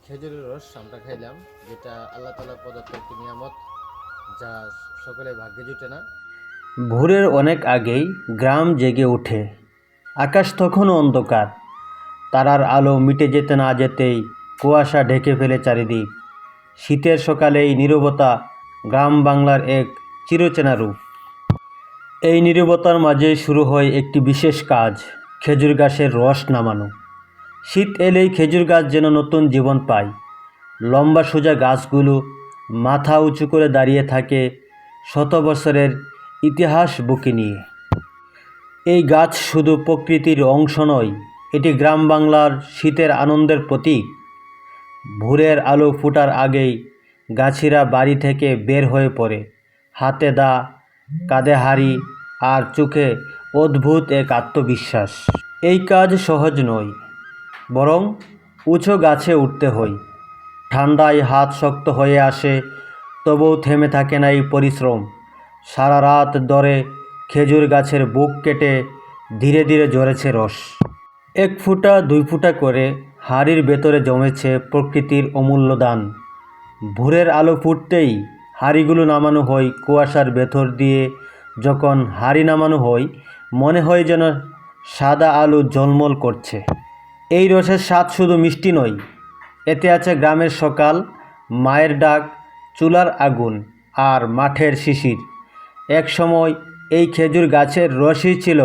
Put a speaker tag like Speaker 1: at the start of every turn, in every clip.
Speaker 1: খেজুরের রস আমরা খাইলাম, যেটা আল্লাহ তাআলার প্রদত্ত একটি নিয়ামত, যা সকলে ভাগ্যে জুটে না।
Speaker 2: ভোরের অনেক আগেই গ্রাম জেগে ওঠে। আকাশ তখনও অন্ধকার। তারার আলো মিটে যেতে না যেতেই কুয়াশা ঢেকে ফেলে চারিদিক। শীতের সকালে এই নীরবতা গ্রাম বাংলার এক চিরচেনা রূপ। এই নীরবতার মাঝেই শুরু হয় একটি বিশেষ কাজ, খেজুর গাছের রস নামানো। শীত এলেই খেজুর গাছ যেন নতুন জীবন পায়। লম্বা সোজা গাছগুলো মাথা উঁচু করে দাঁড়িয়ে থাকে শত বছরের ইতিহাস বুকে নিয়ে। এই গাছ শুধু প্রকৃতির অংশ নয়, এটি গ্রাম বাংলার শীতের আনন্দের প্রতীক। ভোরের আলো ফোটার আগেই গাছিরা বাড়ি থেকে বের হয়ে পড়ে, হাতে দা, কাঁধে হাড়ি আর চোখে অদ্ভুত এক আত্মবিশ্বাস। এই কাজ সহজ নয়, বরং উঁচু গাছে উঠতে হয়। ঠান্ডায় হাত শক্ত হয়ে আসে, তবুও থেমে থাকে না এই পরিশ্রম। সারা রাত ধরে খেজুর গাছের বুক কেটে ধীরে ধীরে ঝরেছে রস। এক ফুটা দুই ফুটা করে হাড়ির ভেতরে জমেছে প্রকৃতির অমূল্য দান। ভোরের আলো ফুটতেই হাড়িগুলো নামানো হয় কুয়াশার ভেতর দিয়ে। যখন হাড়ি নামানো হয়, মনে হয় যেন সাদা আলো ঝলমল করছে। এই রসের স্বাদ শুধু মিষ্টি নয়, এতে আছে গ্রামের সকাল, মায়ের ডাক, চুলার আগুন আর মাঠের শিশির। এক সময় এই খেজুর গাছের রসই ছিল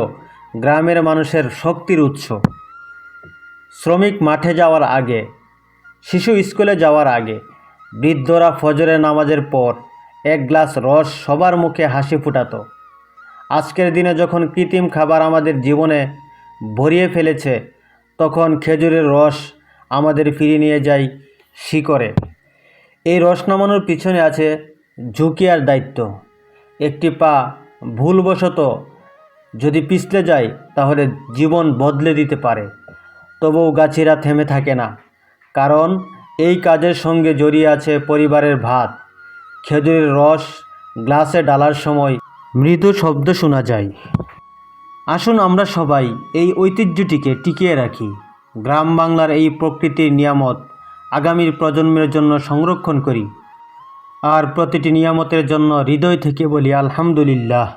Speaker 2: গ্রামের মানুষের শক্তির উৎস। শ্রমিক মাঠে যাওয়ার আগে, শিশু স্কুলে যাওয়ার আগে, বৃদ্ধরা ফজরের নামাজের পর এক গ্লাস রস সবার মুখে হাসি ফোটাতো। আজকের দিনে যখন কৃত্রিম খাবার আমাদের জীবনে ভরিয়ে ফেলেছে, তখন খেজুরের রস আমাদের ফিরিয়ে নিয়ে যায় শিকড়ে। এই রস নামানোর পিছনে আছে ঝুঁকি আর দায়িত্ব। একটি পা ভুলবশত যদি পিছলে যায়, তাহলে জীবন বদলে দিতে পারে। তবুও গাছিরা থেমে থাকে না, কারণ এই কাজের সঙ্গে জড়িয়ে আছে পরিবারের ভাত। খেজুরের রস গ্লাসে ঢালার সময় মৃদু শব্দ শোনা যায়। আসুন আমরা সবাই এই ঐতিহ্যটিকে টিকিয়ে রাখি। গ্রাম বাংলার এই প্রকৃতির নিয়ামত আগামীর প্রজন্মের জন্য সংরক্ষণ করি। আর প্রতিটি নিয়ামতের জন্য হৃদয় থেকে বলি আলহামদুলিল্লাহ।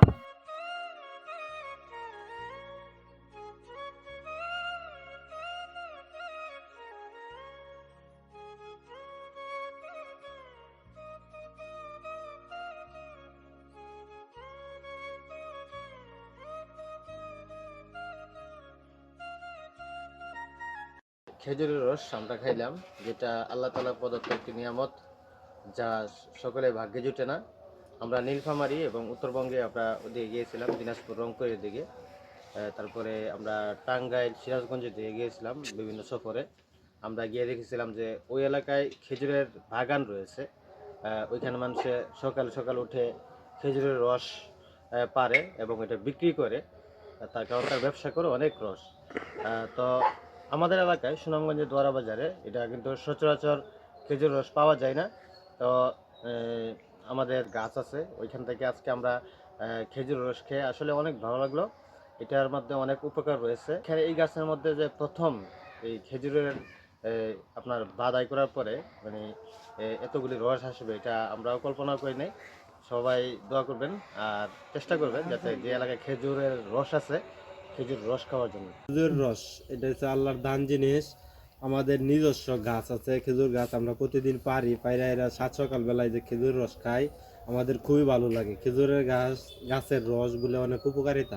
Speaker 1: খেজুরের রস আমরা খাইলাম, যেটা আল্লাহ তাআলার প্রদত্ত একটি নিয়ামত, যা সকলে ভাগ্যে জুটে না। আমরা নীলফামারী এবং উত্তরবঙ্গে আমরা ওদিকে গিয়েছিলাম, দিনাজপুর, রংপুরের দিকে। তারপরে আমরা টাঙ্গাইল, সিরাজগঞ্জের দিকে গিয়েছিলাম বিভিন্ন সফরে। আমরা গিয়ে দেখেছিলাম যে ওই এলাকায় খেজুরের বাগান রয়েছে। ওইখানে মানুষে সকাল সকাল উঠে খেজুরের রস পারে এবং এটা বিক্রি করে। তার কারণ তার ব্যবসা করে অনেক রস। তো আমাদের এলাকায় সুনামগঞ্জের দোয়ারা বাজারে এটা কিন্তু সচরাচর খেজুর রস পাওয়া যায় না। তো আমাদের গাছ আছে, ওইখান থেকে আজকে আমরা খেজুর রস খেয়ে আসলে অনেক ভালো লাগলো। এটার মধ্যে অনেক উপকার রয়েছে। এখানে এই গাছের মধ্যে যে প্রথম এই খেজুরের আপনার বাদাই করার পরে মানে এতগুলি রস আসবে, এটা আমরাও কল্পনা করি নাই। সবাই দোয়া করবেন আর চেষ্টা করবেন যাতে যে এলাকায় খেজুরের রস আছে, খেজুর রস খাওয়ার জন্য।
Speaker 3: খেজুর রস এটা হচ্ছে আল্লাহর দান জিনিস। আমাদের নিজস্ব গাছ আছে খেজুর গাছ, আমরা প্রতিদিন পাইরা এরা সাত সকাল বেলায় যে খেজুর রস খাই, আমাদের খুবই ভালো লাগে। খেজুরের গাছের রস বলে অনেক উপকারিতা।